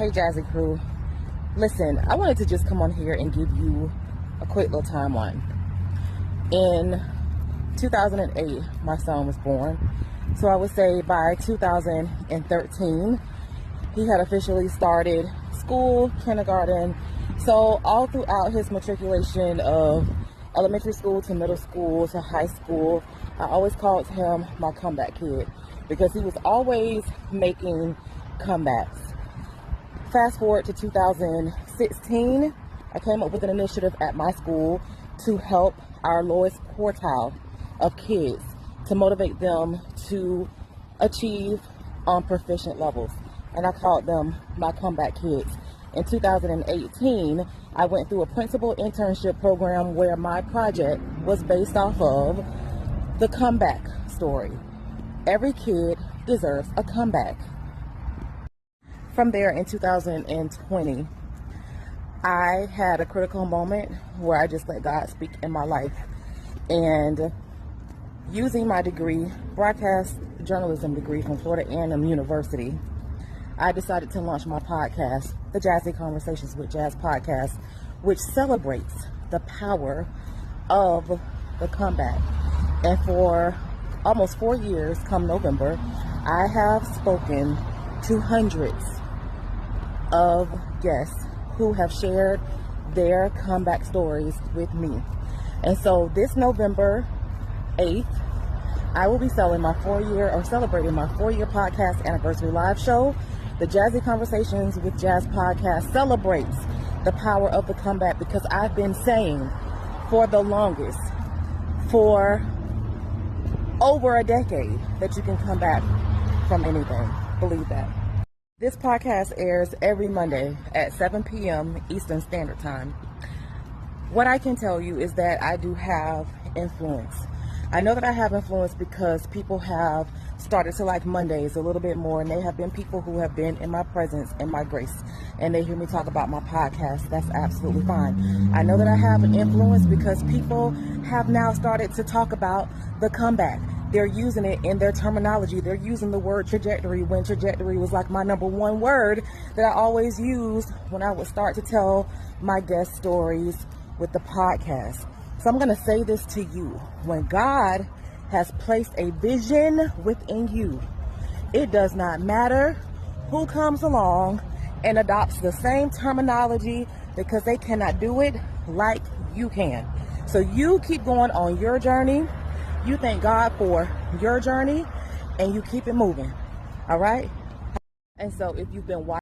Hey Jazzy crew, listen, I wanted to just come on here and give you a quick little timeline. In 2008, my son was born, so I would say by 2013, he had officially started school, kindergarten. So all throughout his matriculation of elementary school to middle school to high school, I always called him my comeback kid because he was always making comebacks. Fast forward to 2016, I came up with an initiative at my school to help our lowest quartile of kids, to motivate them to achieve on proficient levels. And I called them my comeback kids. In 2018, I went through a principal internship program where my project was based off of the comeback story. Every kid deserves a comeback. From there, in 2020, I had a critical moment where I just let God speak in my life. And using my degree, broadcast journalism degree from Florida A&M University, I decided to launch my podcast, the Jazzy Conversations with Jazz podcast, which celebrates the power of the comeback. And for almost 4 years, come November, I have spoken to hundreds of guests who have shared their comeback stories with me. And so this November 8th, I will be celebrating my 4-year podcast anniversary live show. The Jazzy Conversations with Jazz podcast celebrates the power of the comeback because I've been saying for the longest, for over a decade, that you can come back from anything. Believe that. This podcast airs every Monday at 7 p.m. Eastern Standard Time. What I can tell you is that I do have influence. I know that I have influence because people have started to like Mondays a little bit more, and they have been people who have been in my presence, in my grace, and they hear me talk about my podcast. That's absolutely fine. I know that I have an influence because people have now started to talk about the comeback. They're using it in their terminology. They're using the word trajectory when trajectory was like my number one word that I always used when I would start to tell my guest stories with the podcast. So I'm going to say this to you. When God has placed a vision within you, it does not matter who comes along and adopts the same terminology because they cannot do it like you can. So you keep going on your journey. You thank God for your journey and you keep it moving. All right? And so if you've been watching